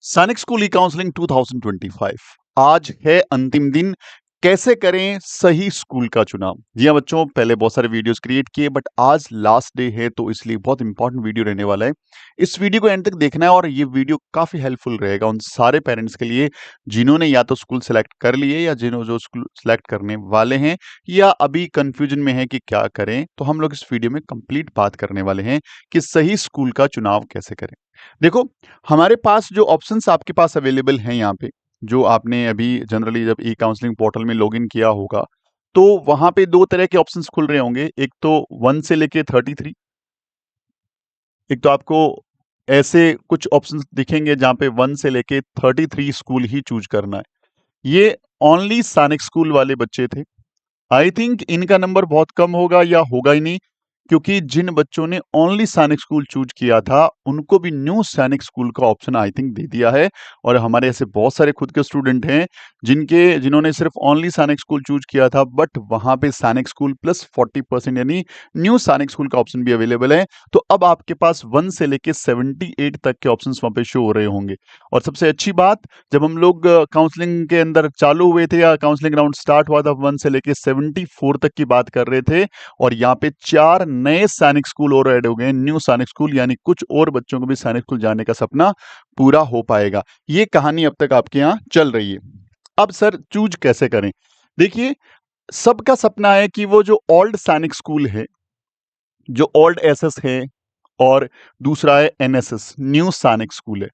सैनिक स्कूल ई काउंसलिंग 2025 आज है अंतिम दिन। कैसे करें सही स्कूल का चुनाव। जी हाँ बच्चों, पहले बहुत सारे वीडियोस क्रिएट किए बट आज लास्ट डे है तो इसलिए बहुत इंपॉर्टेंट वीडियो रहने वाला है। इस वीडियो को एंड तक देखना है और ये वीडियो काफी हेल्पफुल रहेगा उन सारे पेरेंट्स के लिए जिन्होंने या तो स्कूल सेलेक्ट कर लिए या जिन्होंने जो स्कूल सेलेक्ट करने वाले हैं या अभी कंफ्यूजन में है कि क्या करें। तो हम लोग इस वीडियो में कंप्लीट बात करने वाले हैं कि सही स्कूल का चुनाव कैसे करें। देखो, हमारे पास जो ऑप्शंस आपके पास अवेलेबल हैं यहाँ पे, जो आपने अभी जनरली जब ई काउंसलिंग पोर्टल में लॉगिन किया होगा तो वहां पे दो तरह के ऑप्शंस खुल रहे होंगे। एक तो 1 से लेके 33, एक तो आपको ऐसे कुछ ऑप्शंस दिखेंगे जहां पे 1 से लेके 33 स्कूल ही चूज करना है। ये ओनली सैनिक स्कूल वाले बच्चे थे। आई थिंक इनका नंबर बहुत कम होगा या होगा ही नहीं, क्योंकि जिन बच्चों ने ओनली सैनिक स्कूल चूज किया था उनको भी न्यू सैनिक स्कूल का ऑप्शन आई थिंक दे दिया है। और हमारे ऐसे बहुत सारे खुद के स्टूडेंट हैं जिन्होंने सिर्फ ओनली सैनिक स्कूल चूज किया था बट वहां पे सैनिक स्कूल प्लस 40% यानी न्यू सैनिक स्कूल का ऑप्शन भी अवेलेबल है। तो अब आपके पास 1 से लेके 78 तक के ऑप्शंस वहां पे शो हो रहे होंगे। और सबसे अच्छी बात, जब हम लोग काउंसलिंग के अंदर चालू हुए थे या काउंसलिंग राउंड स्टार्ट हुआ था 1 से लेके 74 तक की बात कर रहे थे और यहाँ पे 4 नए सैनिक स्कूल और ऐड हो गए, न्यू सैनिक स्कूल, यानी कुछ और बच्चों को भी सैनिक स्कूल जाने का सपना पूरा हो पाएगा। ये कहानी अब तक आपके यहाँ चल रही है। अब सर चूज कैसे करें। देखिए, सबका सपना है कि वो जो ओल्ड सैनिक स्कूल है, जो ओल्ड एसएस है, और दूसरा है एनएसएस न्यू सैनिक स्कूल है।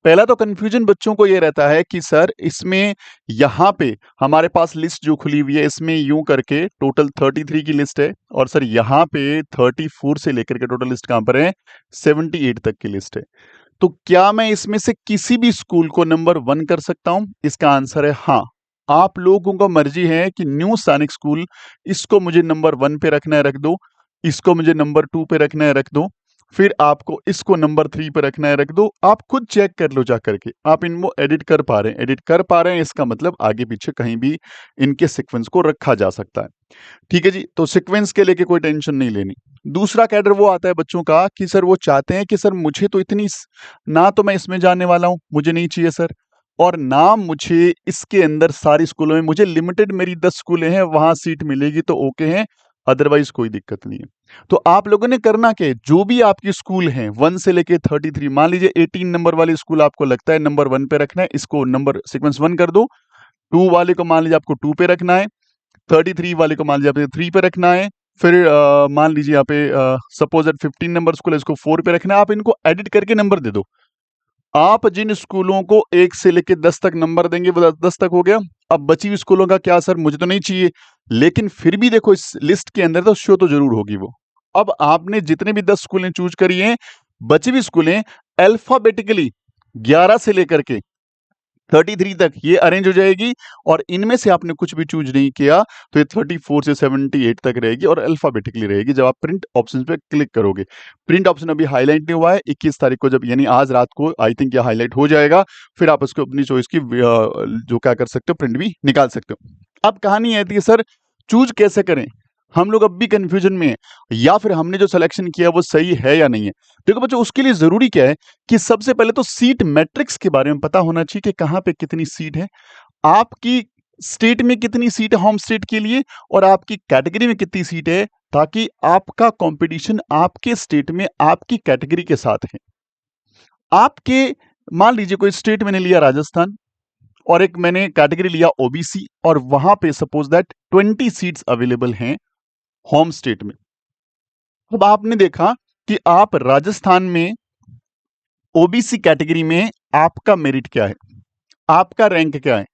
पहला तो कंफ्यूजन बच्चों को ये रहता है कि सर इसमें यहाँ पे हमारे पास लिस्ट जो खुली हुई है इसमें यूं करके टोटल 33 की लिस्ट है और सर यहाँ पे 34 से लेकर के टोटल लिस्ट कहाँ पर है, 78 तक की लिस्ट है। तो क्या मैं इसमें से किसी भी स्कूल को नंबर 1 कर सकता हूं? इसका आंसर है हाँ। आप लोगों का मर्जी है कि न्यू सैनिक स्कूल इसको मुझे नंबर 1 पे रखना है, रख दो। इसको मुझे नंबर 2 पे रखना है, रख दो। फिर आपको इसको नंबर 3 पे रखना है, रख दो। आप खुद चेक कर लो जा करके, आप इनको एडिट कर पा रहे हैं, इसका मतलब आगे पीछे कहीं भी इनके सीक्वेंस को रखा जा सकता है। ठीक है जी, तो सीक्वेंस के लेके कोई टेंशन नहीं लेनी। दूसरा कैडर वो आता है बच्चों का कि सर वो चाहते हैं कि सर मुझे तो ना तो मैं इसमें जाने वाला हूं, मुझे नहीं चाहिए सर, और ना मुझे इसके अंदर सारी स्कूलों में, मुझे लिमिटेड मेरी 10 स्कूलें हैं वहां सीट मिलेगी तो ओके है, अदरवाइज कोई दिक्कत नहीं है। तो आप लोगों ने करना क्या है, जो भी आपकी स्कूल हैं 1 से लेके 33, मान लीजिए 18 नंबर वाली स्कूल आपको लगता है नंबर 1 पे रखना है, इसको नंबर सीक्वेंस 1 कर दो। 2 वाले को मान लीजिए आपको 2 पे रखना है। 33 वाले को मान लीजिए आपको 3 पे रखना है। फिर मान लीजिए यहाँ पे सपोज दैट 15 नंबर स्कूल है, इसको 4 पे रखना है। आप इनको एडिट करके नंबर दे दो। आप जिन स्कूलों को 1 से लेके 10 तक नंबर देंगे वो 10 तक हो गया। अब बची हुई स्कूलों का क्या, सर मुझे तो नहीं चाहिए, लेकिन फिर भी देखो इस लिस्ट के अंदर तो शो तो जरूर होगी वो। अब आपने जितने भी 10 स्कूलें चूज करी हैं, बची हुई स्कूलें अल्फाबेटिकली 11 से लेकर के 33 तक ये अरेंज हो जाएगी और इनमें से आपने कुछ भी चूज नहीं किया तो ये 34 से 78 तक रहेगी और अल्फाबेटिकली रहेगी। जब आप प्रिंट ऑप्शन पे क्लिक करोगे, प्रिंट ऑप्शन अभी हाईलाइट नहीं हुआ है, 21 तारीख को जब यानी आज रात को आई थिंक ये हाईलाइट हो जाएगा, फिर आप उसको अपनी चॉइस की जो क्या कर सकते हो, प्रिंट भी निकाल सकते हो। अब कहानी है सर चूज कैसे करें। हम लोग अब भी कंफ्यूजन में हैं, या फिर हमने जो सिलेक्शन किया वो सही है या नहीं है। देखो बच्चों, उसके लिए जरूरी क्या है कि सबसे पहले तो सीट मैट्रिक्स के बारे में पता होना चाहिए कि कहां पे कितनी सीट है, आपकी स्टेट में कितनी सीट है होम स्टेट के लिए, और आपकी कैटेगरी में कितनी सीट है, ताकि आपका कंपटीशन आपके स्टेट में आपकी कैटेगरी के साथ है। आपके मान लीजिए कोई स्टेट मैंने लिया राजस्थान और एक मैंने कैटेगरी लिया ओबीसी और वहां पे सपोज दैट 20 सीट्स अवेलेबल हैं होम स्टेट में। अब आपने देखा कि आप राजस्थान में ओबीसी कैटेगरी में आपका मेरिट क्या है, आपका रैंक क्या है।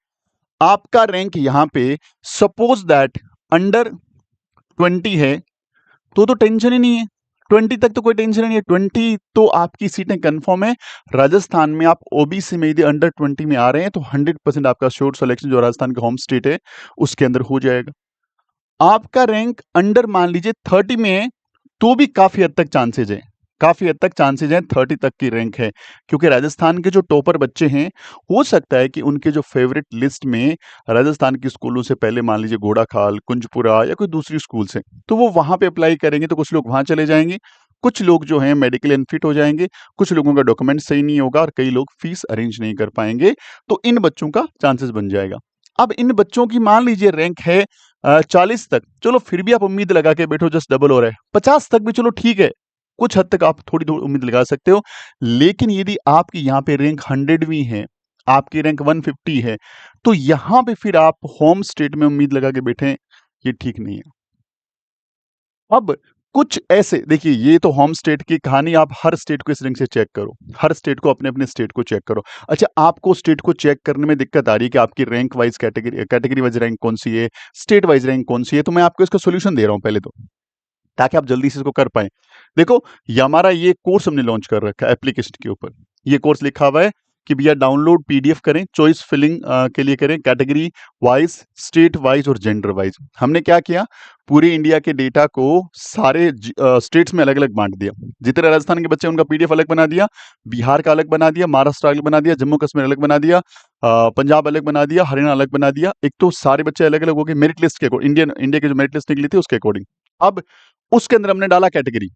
आपका रैंक यहां पे सपोज दैट अंडर 20 है तो टेंशन ही नहीं है, 20 तक तो कोई टेंशन ही नहीं है, 20 तो आपकी सीटें कंफर्म है। राजस्थान में आप ओबीसी में यदि अंडर 20 में आ रहे हैं तो 100% आपका श्योर सिलेक्शन जो राजस्थान का होम स्टेट है उसके अंदर हो जाएगा। आपका रैंक अंडर मान लीजिए 30 में है तो भी काफी हद तक चांसेज है, काफी हद तक चांसेज हैं 30 तक की रैंक है, क्योंकि राजस्थान के जो टॉपर बच्चे हैं हो सकता है कि उनके जो फेवरेट लिस्ट में राजस्थान के स्कूलों से पहले मान लीजिए घोड़ाखाल, कुंजपुरा या कोई दूसरी स्कूल से, तो वो वहां पे अप्लाई करेंगे तो कुछ लोग वहां चले जाएंगे, कुछ लोग जो हैं मेडिकल अनफिट हो जाएंगे, कुछ लोगों का डॉक्यूमेंट सही नहीं होगा और कई लोग फीस अरेंज नहीं कर पाएंगे, तो इन बच्चों का चांसेस बन जाएगा। अब इन बच्चों की मान लीजिए रैंक है 40 तक, चलो फिर भी आप उम्मीद लगा के बैठो, जस्ट डबल हो रहा है। 50 तक भी चलो ठीक है, कुछ हद तक आप थोड़ी थोड़ी उम्मीद लगा सकते हो। लेकिन यदि आपकी यहाँ पे रैंक 100वीं है, आपकी रैंक 150 है, तो यहाँ पे फिर आप होम स्टेट में उम्मीद लगा के बैठे, ये ठीक नहीं है। अब कुछ ऐसे देखिए, ये तो होम स्टेट की कहानी, आप हर स्टेट को इस रैंक से चेक करो, हर स्टेट को अपने अपने स्टेट को चेक करो। अच्छा, आपको स्टेट को चेक करने में दिक्कत आ रही है कि आपकी rank wise category wise rank कौन सी है, स्टेट वाइज रैंक कौन सी है, तो मैं आपको इसका सोल्यूशन दे रहा हूं पहले तो, ताकि आप जल्दी से इसको कर पाए। देखो, ये हमारा ये कोर्स हमने लॉन्च कर रखा है एप्लीकेशन के ऊपर। ये कोर्स लिखा हुआ है कि भैया डाउनलोड पीडीएफ करें, चॉइस फिलिंग के लिए करें, कैटेगरी वाइज, स्टेट वाइज और जेंडर वाइज। हमने क्या किया, पूरे इंडिया के डेटा को सारे स्टेट्स में अलग अलग बांट दिया। जितने राजस्थान के बच्चे हैं, उनका पीडीएफ अलग बना दिया, बिहार का अलग बना दिया, महाराष्ट्र अलग बना दिया, जम्मू कश्मीर अलग बना दिया, पंजाब अलग बना दिया, हरियाणा अलग बना दिया। एक तो सारे बच्चे अलग अलग हो गए मेरिट लिस्ट के अकॉर्डिंग, इंडिया की जो मेरिट लिस्ट निकली थी उसके अकॉर्डिंग। अब उसके अंदर हमने डाला कैटेगरी,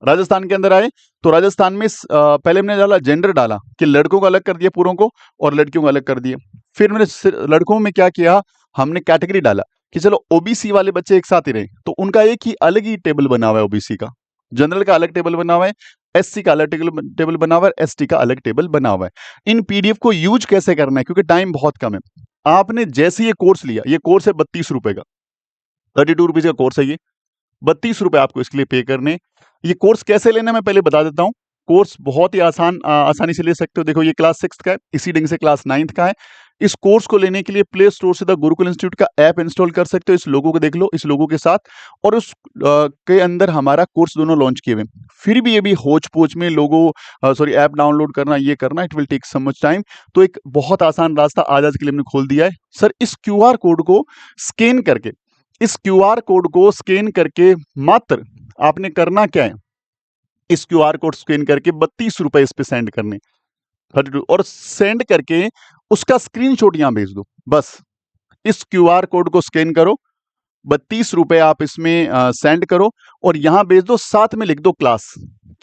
राजस्थान के अंदर आए तो राजस्थान में पहले हमने डाला जेंडर, डाला कि लड़कों को अलग कर दिया पूरों को और लड़कियों को अलग कर दिया। फिर मैंने लड़कों में क्या किया, हमने कैटेगरी डाला कि चलो ओबीसी वाले बच्चे एक साथ ही रहे, तो उनका एक ही अलग ही टेबल बना हुआ है, ओबीसी का, जनरल का अलग टेबल बना हुआ है, एससी का अलग टेबल बना हुआ है, एसटी का अलग टेबल बना हुआ है। इन पीडीएफ को यूज कैसे करना है, क्योंकि टाइम बहुत कम है। आपने जैसे ये कोर्स लिया, ये कोर्स है 32 रुपए का, 32 रुपीज का कोर्स है ये, 32 रुपए आपको इसके लिए पे करने। ये कोर्स कैसे लेना है मैं पहले बता देता हूँ। कोर्स बहुत ही आसानी से ले सकते हो। देखो, ये क्लास 6 का है, इसी ढंग से क्लास 9th का है। इस कोर्स को लेने के लिए प्ले स्टोर से द गुरुकुल इंस्टीट्यूट का ऐप इंस्टॉल कर सकते हो। इस लोगो को देख लो, इस लोगो के साथ, और उस के अंदर हमारा कोर्स दोनों लॉन्च किए हुए। फिर भी ये भी होच पोच में लोगो ऐप डाउनलोड करना, ये करना, it will take some much time. तो एक बहुत आसान रास्ता आज के लिए हमने खोल दिया है। सर, इस क्यूआर कोड को स्कैन करके, इस क्यूआर कोड को स्कैन करके मात्र आपने करना क्या है, इस क्यूआर कोड स्कैन करके 32 रुपए इस पे सेंड करने, 32, और सेंड करके उसका स्क्रीनशॉट यहां भेज दो। बस इस क्यूआर कोड को स्कैन करो, 32 रुपए आप इसमें सेंड करो और यहां भेज दो, साथ में लिख दो क्लास,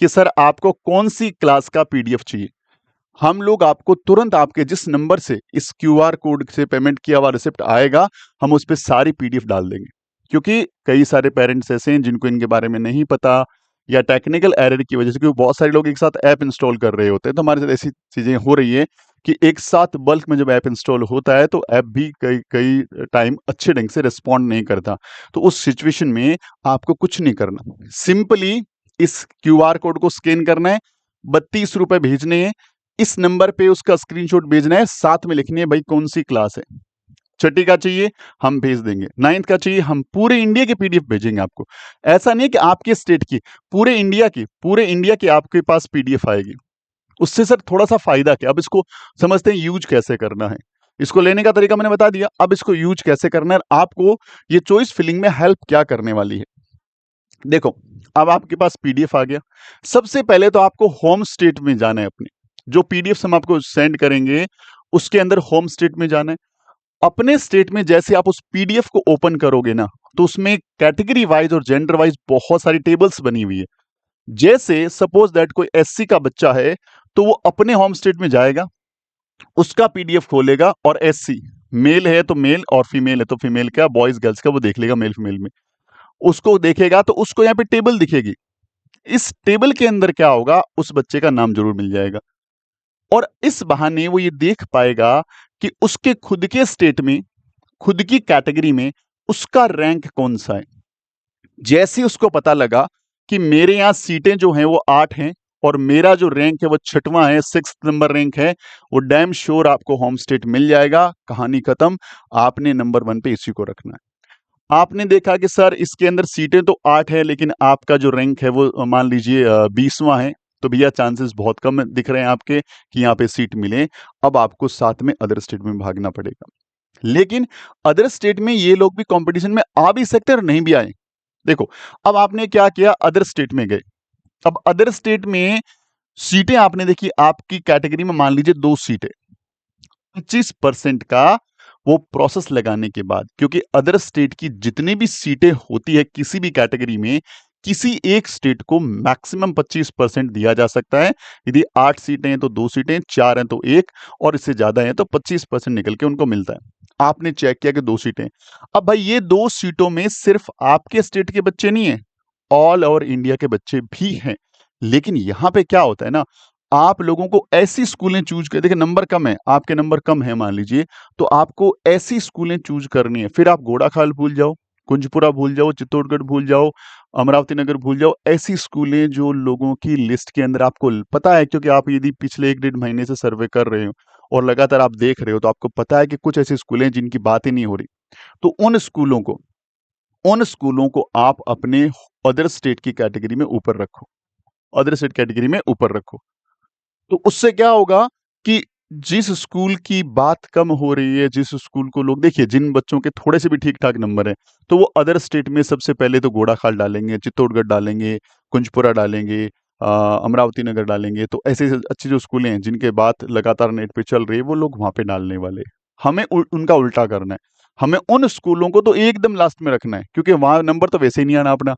कि सर आपको कौन सी क्लास का पीडीएफ चाहिए। हम लोग आपको तुरंत आपके जिस नंबर से इस क्यूआर कोड से पेमेंट किया हुआ रिसिप्ट आएगा, हम उस पर सारी पीडीएफ डाल देंगे। क्योंकि कई सारे पेरेंट्स ऐसे हैं जिनको इनके बारे में नहीं पता, या टेक्निकल एरर की वजह से, क्योंकि बहुत सारे लोग एक साथ ऐप इंस्टॉल कर रहे होते हैं, तो हमारे साथ ऐसी चीजें हो रही है कि एक साथ बल्क में जब ऐप इंस्टॉल होता है तो ऐप भी कई कई टाइम अच्छे ढंग से रिस्पॉन्ड नहीं करता। तो उस सिचुएशन में आपको कुछ नहीं करना, सिंपली इस क्यूआर कोड को स्कैन करना है, 32 रुपए भेजने हैं, इस नंबर पे उसका स्क्रीनशॉट भेजना है, साथ में लिखनी है भाई कौन सी क्लास है, छठी का चाहिए हम भेज देंगे, 9th का चाहिए, हम पूरे इंडिया की पीडीएफ भेजेंगे आपको। ऐसा नहीं है कि आपके स्टेट की, पूरे इंडिया की आपके पास पीडीएफ आएगी। उससे सर थोड़ा सा फायदा क्या, अब इसको समझते हैं यूज कैसे करना है। इसको लेने का तरीका मैंने बता दिया, अब इसको यूज कैसे करना है, आपको ये चॉइस फिलिंग में हेल्प क्या करने वाली है। देखो, अब आपके पास पीडीएफ आ गया। सबसे पहले तो आपको होम स्टेट में जाना है, अपने जो पीडीएफ हम आपको सेंड करेंगे उसके अंदर होम स्टेट में जाना है। अपने स्टेट में जैसे आप उस पीडीएफ को ओपन करोगे ना, तो उसमें कैटेगरी वाइज और जेंडर वाइज बहुत सारी टेबल्स बनी हुई है। जैसे सपोज दैट कोई एससी का बच्चा है, तो वो अपने होम स्टेट में जाएगा, उसका पीडीएफ खोलेगा, और एससी मेल है तो मेल, और फीमेल है तो फीमेल का, बॉयज गर्ल्स का वो देख लेगा, मेल फीमेल में उसको देखेगा, तो उसको यहाँ पे टेबल दिखेगी। इस टेबल के अंदर क्या होगा, उस बच्चे का नाम जरूर मिल जाएगा, और इस बहाने वो ये देख पाएगा कि उसके खुद के स्टेट में, खुद की कैटेगरी में उसका रैंक कौन सा है। जैसे उसको पता लगा कि मेरे यहां सीटें जो हैं वो 8 हैं और मेरा जो रैंक है वो 6वां है, 6th नंबर रैंक है, वो डैम श्योर आपको होम स्टेट मिल जाएगा। कहानी खत्म, आपने नंबर 1 पे इसी को रखना है। आपने देखा कि सर इसके अंदर सीटें तो 8 है, लेकिन आपका जो रैंक है वो मान लीजिए 20वां है, तो भैया चांसेस बहुत कम दिख रहे हैं आपके कि यहाँ पे सीट मिले। अब आपको साथ में अदर स्टेट में भागना पड़ेगा। लेकिन अदर स्टेट में ये लोग भी कंपटीशन में आ भी सकते हैं और नहीं भी आए। देखो, अब आपने क्या किया, अदर स्टेट में गए। अब अदर स्टेट में सीटें आपने देखी, आपकी कैटेगरी में मान लीजिए 2 सीटें, 25% का वो प्रोसेस लगाने के बाद, क्योंकि अदर स्टेट की जितनी भी सीटें होती है किसी भी कैटेगरी में, किसी एक स्टेट को मैक्सिमम 25% दिया जा सकता है। यदि 8 सीटें हैं तो 2 सीटें, 4 हैं तो 1 और इससे ज्यादा हैं तो 25% निकल के उनको मिलता है। आपने चेक किया कि 2 सीटें। अब भाई ये 2 सीटों में सिर्फ आपके स्टेट के बच्चे नहीं है, ऑल ओवर इंडिया के बच्चे भी हैं। लेकिन यहां पे क्या होता है ना, आप लोगों को ऐसी स्कूलें चूज कर, देखिए नंबर कम है, आपके नंबर कम है मान लीजिए, तो आपको ऐसी स्कूलें चूज करनी है। फिर आप घोड़ाखाल भूल जाओ, कुंजपुरा भूल जाओ, चित्तौड़गढ़ भूल जाओ, अमरावती नगर भूल जाओ। ऐसी स्कूलें जो लोगों की लिस्ट के अंदर आपको पता है, क्योंकि आप यदि पिछले 1 डेढ़ महीने से सर्वे कर रहे हो और लगातार आप देख रहे हो, तो आपको पता है कि कुछ ऐसी स्कूलें हैं जिनकी बात ही नहीं हो रही। तो उन स्कूलों को आप अपने अदर स्टेट की कैटेगरी में ऊपर रखो, अदर स्टेट कैटेगरी में ऊपर रखो। तो उससे क्या होगा कि जिस स्कूल की बात कम हो रही है, जिस स्कूल को लोग, देखिए जिन बच्चों के थोड़े से भी ठीक ठाक नंबर है, तो वो अदर स्टेट में सबसे पहले तो घोड़ाखाल डालेंगे, चित्तौड़गढ़ डालेंगे, कुंजपुरा डालेंगे, अमरावती नगर डालेंगे। तो ऐसे अच्छी जो स्कूलें हैं जिनके बात लगातार नेट पे चल रही है, वो लोग वहां पे डालने वाले। हमें उनका उल्टा करना है। हमें उन स्कूलों को तो एकदम लास्ट में रखना है, क्योंकि वहां नंबर तो वैसे ही नहीं आना अपना।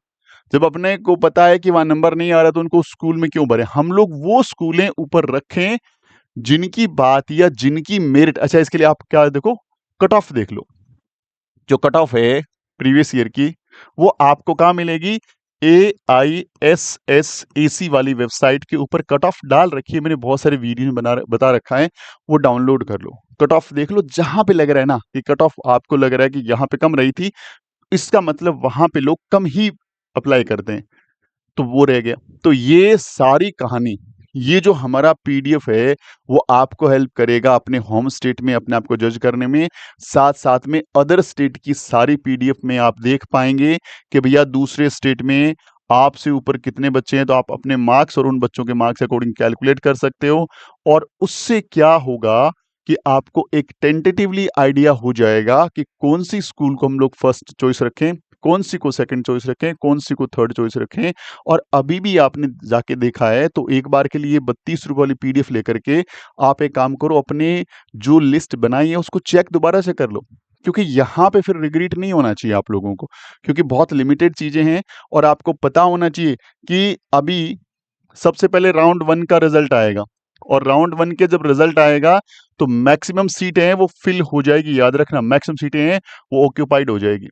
जब अपने को पता है कि वहां नंबर नहीं आ रहा, तो उनको स्कूल में क्यों भरे। हम लोग वो स्कूलें ऊपर रखें जिनकी बात या जिनकी मेरिट, अच्छा इसके लिए आप क्या देखो, कट ऑफ देख लो। जो कट ऑफ है प्रीवियस ईयर की, वो आपको कहां मिलेगी, AISSAC वाली वेबसाइट के ऊपर कट ऑफ डाल रखी है। मैंने बहुत सारे वीडियो में बता रखा है, वो डाउनलोड कर लो, कट ऑफ देख लो। जहां पे लग रहा है ना कि कट ऑफ आपको लग रहा है कि यहां पे कम रही थी, इसका मतलब वहां पे लोग कम ही अप्लाई करते हैं, तो वो रह गया। तो ये सारी कहानी, ये जो हमारा पीडीएफ है, वो आपको हेल्प करेगा अपने होम स्टेट में अपने आप को जज करने में। साथ साथ में अदर स्टेट की सारी पीडीएफ में आप देख पाएंगे कि भैया दूसरे स्टेट में आपसे ऊपर कितने बच्चे हैं, तो आप अपने मार्क्स और उन बच्चों के मार्क्स अकॉर्डिंग कैलकुलेट कर सकते हो। और उससे क्या होगा कि आपको एक टेंटेटिवली आइडिया हो जाएगा कि कौन सी स्कूल को हम लोग फर्स्ट चॉइस रखें, कौन सी को सेकंड चॉइस रखें, कौन सी को थर्ड चॉइस रखें। और अभी भी आपने जाके देखा है, तो एक बार के लिए 32 रुपए वाली पीडीएफ लेकर के आप एक काम करो, अपने जो लिस्ट बनाई है उसको चेक दोबारा से कर लो, क्योंकि यहाँ पे फिर रिग्रेट नहीं होना चाहिए आप लोगों को, क्योंकि बहुत लिमिटेड चीजें हैं। और आपको पता होना चाहिए कि अभी सबसे पहले राउंड 1 का रिजल्ट आएगा, और राउंड 1 के जब रिजल्ट आएगा तो मैक्सिमम सीटें हैं वो फिल हो जाएगी, याद रखना मैक्सिमम सीटें हैं वो ऑक्यूपाइड हो जाएगी।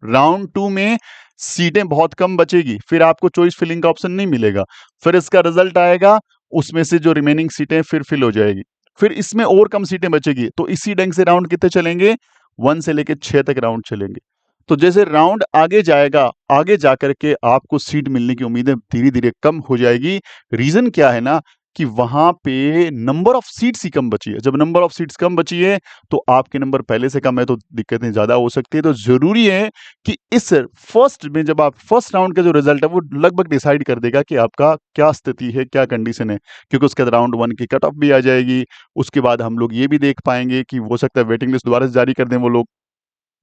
राउंड 2 में सीटें बहुत कम बचेगी, फिर आपको चॉइस फिलिंग का ऑप्शन नहीं मिलेगा। फिर इसका रिजल्ट आएगा, उसमें से जो रिमेनिंग सीटें फिर फिल हो जाएगी, फिर इसमें और कम सीटें बचेगी। तो इसी ढंग से राउंड कितने चलेंगे, 1 से लेके 6 तक राउंड चलेंगे। तो जैसे राउंड आगे जाएगा, आगे जाकर के आपको सीट मिलने की उम्मीदें धीरे धीरे कम हो जाएगी। रीजन क्या है ना, कि वहां पे नंबर ऑफ सीट्स ही कम बची है। जब नंबर ऑफ सीट्स कम बची है, तो आपके नंबर पहले से कम है, तो दिक्कतें ज्यादा हो सकती है। तो जरूरी है कि इस फर्स्ट में, जब आप फर्स्ट राउंड का जो रिजल्ट है, वो लगभग डिसाइड कर देगा कि आपका क्या स्थिति है, क्या कंडीशन है। क्योंकि उसके बाद राउंड 1 की कट ऑफ भी आ जाएगी। उसके बाद हम लोग ये भी देख पाएंगे कि हो सकता है वेटिंग लिस्ट दोबारा से जारी कर दें वो लोग,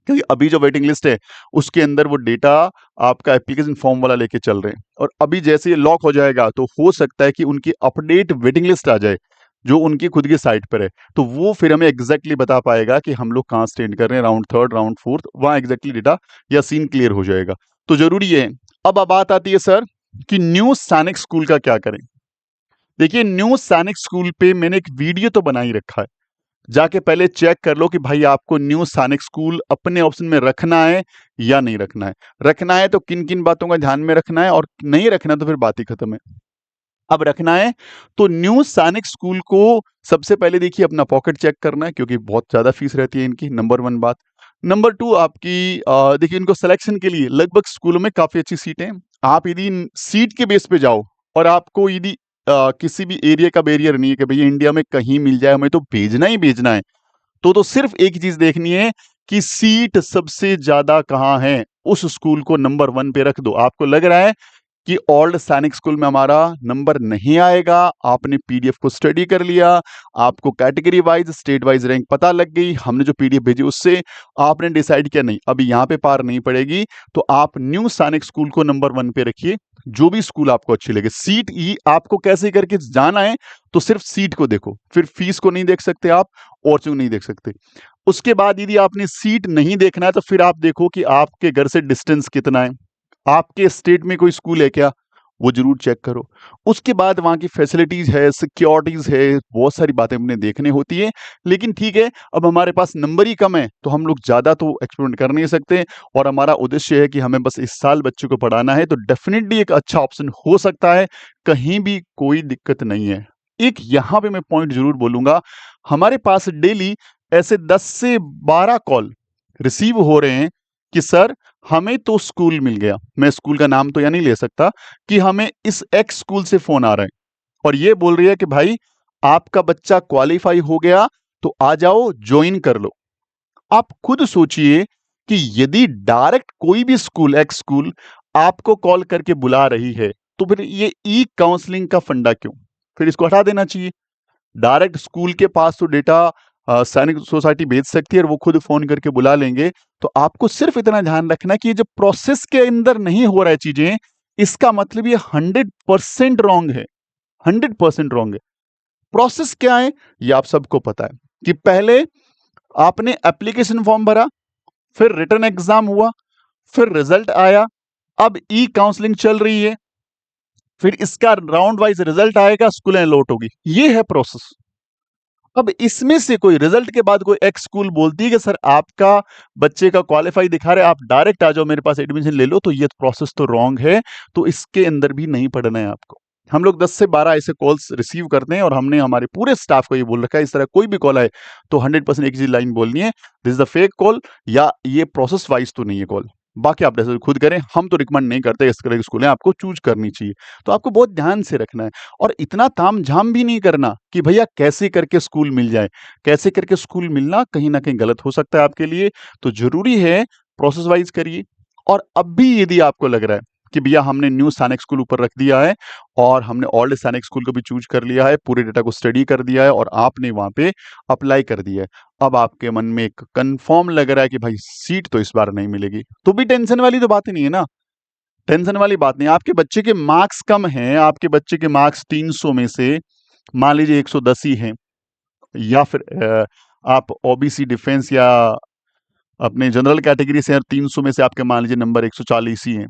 क्योंकि अभी जो वेटिंग लिस्ट है उसके अंदर वो डेटा आपका एप्लीकेशन फॉर्म वाला लेके चल रहे हैं। और अभी जैसे ये लॉक हो जाएगा, तो हो सकता है कि उनकी अपडेट वेटिंग लिस्ट आ जाए जो उनकी खुद की साइट पर है। तो वो फिर हमें एग्जैक्टली बता पाएगा कि हम लोग कहाँ स्टैंड कर रहे हैं, राउंड 3, राउंड 4, वहां एग्जैक्टली डेटा या सीन क्लियर हो जाएगा। तो जरूरी है। अब बात आती है सर कि न्यू सैनिक स्कूल का क्या करें। देखिए न्यू सैनिक स्कूल पे मैंने एक वीडियो तो बना ही रखा है, जाके पहले चेक कर लो कि भाई आपको न्यू सैनिक स्कूल अपने ऑप्शन में रखना है या नहीं रखना है। रखना है तो किन किन बातों का ध्यान में रखना है, और नहीं रखना तो फिर बात ही खत्म है। अब रखना है तो न्यू सैनिक स्कूल को सबसे पहले देखिए अपना पॉकेट चेक करना है, क्योंकि बहुत ज्यादा फीस रहती है इनकी, नंबर 1 बात। नंबर 2 आपकी देखिए इनको सिलेक्शन के लिए लगभग स्कूलों में काफी अच्छी सीटें हैं। आप यदि सीट के बेस पे जाओ, और आपको यदि किसी भी एरिया का बैरियर नहीं है कि भैया इंडिया में कहीं मिल जाए, हमें तो भेजना ही भेजना है, तो सिर्फ एक चीज देखनी है कि सीट सबसे ज्यादा कहां है, उस स्कूल को नंबर 1 पे रख दो। आपको लग रहा है कि ओल्ड सैनिक स्कूल में हमारा नंबर नहीं आएगा, आपने पीडीएफ को स्टडी कर लिया, आपको category wise state wise rank पता लग गई, हमने जो पीडीएफ भेजी उससे आपने डिसाइड किया नहीं अभी यहां पे पार नहीं पड़ेगी, तो आप न्यू सैनिक स्कूल को नंबर 1 पे रखिए। जो भी स्कूल आपको अच्छी लगे, सीट ही आपको कैसे करके जाना है, तो सिर्फ सीट को देखो, फिर फीस को नहीं देख सकते आप, और चीज नहीं देख सकते। उसके बाद यदि आपने सीट नहीं देखना है, तो फिर आप देखो कि आपके घर से डिस्टेंस कितना है, आपके स्टेट में कोई स्कूल है क्या, वो जरूर चेक करो। उसके बाद वहाँ की फैसिलिटीज है, सिक्योरिटीज है, बहुत सारी बातें हमने देखने होती है। लेकिन ठीक है, अब हमारे पास नंबर ही कम है तो हम लोग ज़्यादा तो एक्सपेरिमेंट कर नहीं सकते, और हमारा उद्देश्य है कि हमें बस इस साल बच्चों को पढ़ाना है, तो डेफिनेटली एक अच्छा ऑप्शन हो सकता है, कहीं भी कोई दिक्कत नहीं है। एक यहाँ पे मैं पॉइंट जरूर बोलूंगा, हमारे पास डेली ऐसे 10 से 12 कॉल रिसीव हो रहे हैं कि सर हमें तो स्कूल मिल गया, मैं स्कूल का नाम तो या नहीं ले सकता, कि हमें इस एक्स स्कूल से फोन आ रहा है और ये बोल रही है कि भाई आपका बच्चा क्वालिफाई हो गया, तो आ जाओ ज्वाइन कर लो। आप खुद सोचिए कि यदि डायरेक्ट कोई भी स्कूल, एक्स स्कूल आपको कॉल करके बुला रही है, तो फिर ये ई काउंसलिंग का फंडा क्यों? फिर इसको हटा देना चाहिए। डायरेक्ट स्कूल के पास तो डेटा सैनिक सोसाइटी भेज सकती है और वो खुद फोन करके बुला लेंगे। तो आपको सिर्फ इतना ध्यान रखना कि ये जो प्रोसेस के अंदर नहीं हो रहा है चीजें, इसका मतलब ये 100% रॉन्ग है, 100% रॉन्ग है। प्रोसेस क्या है ये आप सबको पता है कि पहले आपने एप्लीकेशन फॉर्म भरा, फिर रिटन एग्जाम हुआ, फिर रिजल्ट आया, अब ई काउंसलिंग चल रही है, फिर इसका राउंड वाइज रिजल्ट आएगा, स्कूल अलॉट होगी। ये है प्रोसेस। अब इसमें से कोई रिजल्ट के बाद कोई एक्स स्कूल बोलती है कि सर आपका बच्चे का क्वालिफाई दिखा रहे, आप डायरेक्ट आ जाओ मेरे पास एडमिशन ले लो, तो ये प्रोसेस तो रॉन्ग है, तो इसके अंदर भी नहीं पढ़ना है आपको। हम लोग 10 से 12 ऐसे कॉल्स रिसीव करते हैं और हमने हमारे पूरे स्टाफ को ये बोल रखा है, इस तरह कोई भी कॉल आए तो 100% एक ही लाइन बोलनी है, this is the fake call, या ये प्रोसेस वाइज तो नहीं है कॉल। बाकी आप जैसे खुद करें, हम तो रिकमेंड नहीं करते, इस तरह की स्कूलें आपको चूज करनी चाहिए। तो आपको बहुत ध्यान से रखना है और इतना तामझाम भी नहीं करना कि भैया कैसे करके स्कूल मिल जाए। कैसे करके स्कूल मिलना कहीं ना कहीं गलत हो सकता है आपके लिए, तो जरूरी है प्रोसेस वाइज करिए। और अब भी यदि आपको लग रहा है कि भैया हमने न्यू सैनिक स्कूल ऊपर रख दिया है और हमने ओल्ड सैनिक स्कूल को भी चूज कर लिया है, पूरे डेटा को स्टडी कर दिया है और आपने वहां पे अप्लाई कर दिया है, अब आपके मन में एक कंफर्म लग रहा है कि भाई सीट तो इस बार नहीं मिलेगी, तो भी टेंशन वाली तो बात ही नहीं है ना। टेंशन वाली बात नहीं। आपके बच्चे के मार्क्स कम हैं, आपके बच्चे के मार्क्स 300 में से मान लीजिए 110 ही हैं, या फिर आप ओबीसी डिफेंस या अपने जनरल कैटेगरी से 300 में से आपके मान लीजिए नंबर 140 ही हैं।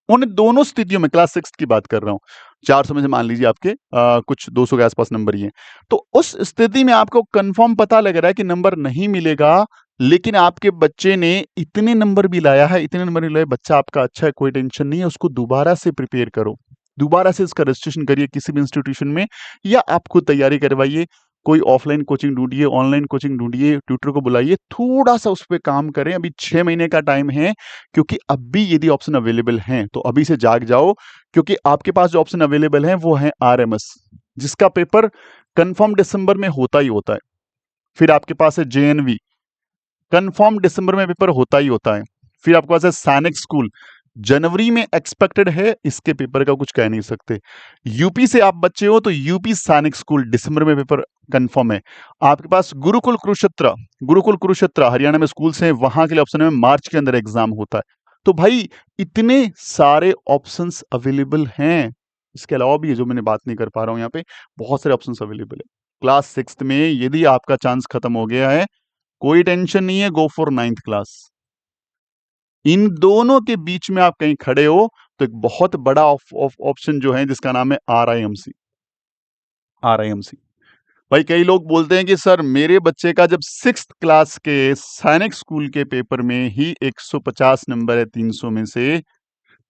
उन दोनों स्थितियों में क्लास 6 की बात कर रहा हूँ, 400 में से मान लीजिए आपके कुछ 200 के आसपास नंबर ही हैं, तो उस स्थिति में आपको कंफर्म पता लग रहा है कि नंबर नहीं मिलेगा, लेकिन आपके बच्चे ने इतने नंबर भी लाया है, इतने नंबर भी लाए, बच्चा आपका अच्छा है, कोई टेंशन नहीं है, उसको दोबारा से प्रिपेयर करो, दोबारा से इसका रजिस्ट्रेशन करिए किसी भी इंस्टीट्यूशन में, या आप खुद तैयारी करवाइए, कोई ऑफलाइन कोचिंग ढूंढिए, ऑनलाइन कोचिंग ढूंढिए, ट्यूटर को बुलाइए, थोड़ा सा उस पर काम करें। अभी 6 महीने का टाइम है, क्योंकि अब भी यदि ऑप्शन अवेलेबल हैं तो अभी से जाग जाओ, क्योंकि आपके पास जो ऑप्शन अवेलेबल हैं वो है आरएमएस, जिसका पेपर कंफर्म दिसंबर में होता ही होता है। फिर आपके पास है जेएनवी, कंफर्म दिसंबर में पेपर होता ही होता है। फिर आपके पास है सैनिक स्कूल, जनवरी में एक्सपेक्टेड है, इसके पेपर का कुछ कह नहीं सकते। यूपी से आप बच्चे हो तो यूपी सैनिक स्कूल दिसंबर में पेपर कंफर्म है। आपके पास गुरुकुल कुरुक्षेत्र हरियाणा में स्कूल्स हैं, वहां के लिए ऑप्शन में मार्च के अंदर एग्जाम होता है। तो भाई इतने सारे ऑप्शंस अवेलेबल हैं। इसके अलावा भी ये जो मैंने बात नहीं कर पा रहा हूं यहाँ पे, बहुत सारे ऑप्शंस अवेलेबल है। क्लास 6 में यदि आपका चांस खत्म हो गया है, कोई टेंशन नहीं है, गो फॉर 9th क्लास। इन दोनों के बीच में आप कहीं खड़े हो तो एक बहुत बड़ा ऑप्शन जो है जिसका नाम है आरआईएमसी। आरआईएमसी भाई, कई लोग बोलते हैं कि सर मेरे बच्चे का जब 6th क्लास के सैनिक स्कूल के पेपर में ही 150 नंबर है 300 में से,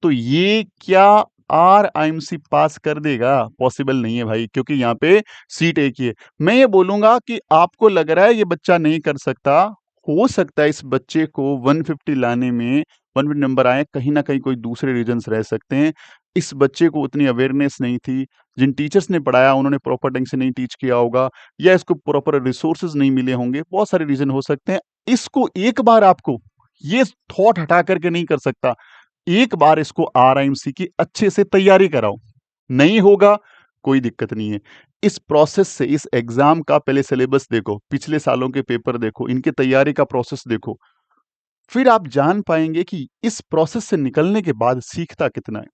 तो ये क्या आरआईएमसी पास कर देगा? पॉसिबल नहीं है भाई, क्योंकि यहाँ पे सीट एक ही है। मैं ये बोलूंगा कि आपको लग रहा है ये बच्चा नहीं कर सकता, हो सकता है इस बच्चे को 150 लाने में, 150 नंबर आए, कहीं ना कहीं कोई दूसरे रीजंस रह सकते हैं। इस बच्चे को उतनी अवेयरनेस नहीं थी, जिन टीचर्स ने पढ़ाया उन्होंने प्रॉपर ढंग से नहीं टीच किया होगा, या इसको प्रॉपर रिसोर्सेज नहीं मिले होंगे, बहुत सारे रीजन हो सकते हैं। इसको एक बार आपको ये थॉट हटा करके नहीं कर सकता, एक बार इसको आरआईएमसी की अच्छे से तैयारी कराओ। नहीं होगा कोई दिक्कत नहीं है। इस प्रोसेस से, इस एग्जाम का पहले सिलेबस देखो, पिछले सालों के पेपर देखो, इनके तैयारी का प्रोसेस देखो, फिर आप जान पाएंगे कि इस प्रोसेस से निकलने के बाद सीखता कितना है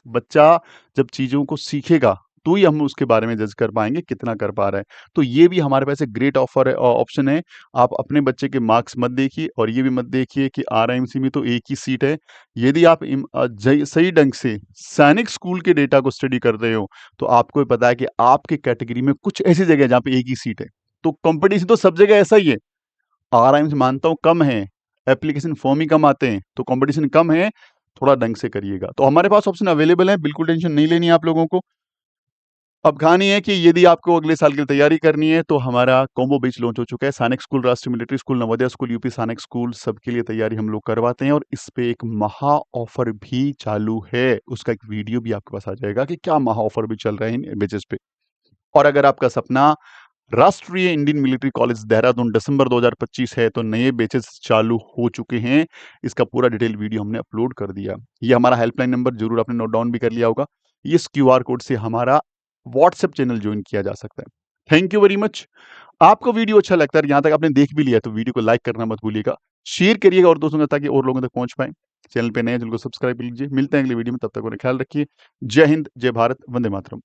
बच्चा। जब चीजों को सीखेगा, तो ही हम उसके बारे में जज कर पाएंगे कितना कर पा रहा है। तो ये भी हमारे पास एक ग्रेट ऑफर है, ऑप्शन है। आप अपने बच्चे के मार्क्स मत देखिए और ये भी मत देखिए कि आरआईएमसी में तो एक ही सीट है। यदि आप सही ढंग से सैनिक स्कूल के डेटा को स्टडी कर रहे हो तो आपको भी पता है कि आपके कैटेगरी में कुछ ऐसी जगह है जहाँ पे एक ही सीट है। तो कंपटीशन तो सब जगह ऐसा ही है। आरआईएमसी मानता हूँ कम है, एप्लीकेशन फॉर्म ही कम आते हैं, तो कंपटीशन कम है। थोड़ा ढंग से करिएगा। तो हमारे पास ऑप्शन अवेलेबल है, बिल्कुल टेंशन नहीं लेनी है आप लोगों को। अब कहानी है कि यदि आपको अगले साल की तैयारी करनी है तो हमारा कॉम्बो बैच लॉन्च हो चुका है। सैनिक स्कूल, राष्ट्रीय military school, Navodaya school, UP सैनिक स्कूल, सबके लिए तैयारी हम लोग करवाते हैं और इस पे एक महा ऑफर भी चालू है। उसका एक वीडियो भी आपके पास आ जाएगा कि क्या महा ऑफर भी चल रहे हैं इन बैचेस पे। और अगर आपका सपना राष्ट्रीय इंडियन मिलिट्री कॉलेज देहरादून दिसंबर 2025 है तो नए बैचेस चालू हो चुके हैं। इसका पूरा डिटेल वीडियो हमने अपलोड कर दिया। ये हमारा हेल्पलाइन नंबर जरूर आपने नोट डाउन भी कर लिया होगा। इस क्यूआर कोड से हमारा व्हाट्सएप चैनल ज्वाइन किया जा सकता है। Thank you very much. आपको वीडियो अच्छा लगता है, यहाँ तक आपने देख भी लिया तो वीडियो को लाइक करना मत भूलिएगा, शेयर करिएगा और दोस्तों के, ताकि और लोगों तक पहुंच पाए। चैनल पे नए हैं जिनको सब्सक्राइब कर लीजिए। मिलते हैं अगली वीडियो में, तब तक उन्हें ख्याल रखिए। जय हिंद, जय भारत, वंदे मातरम।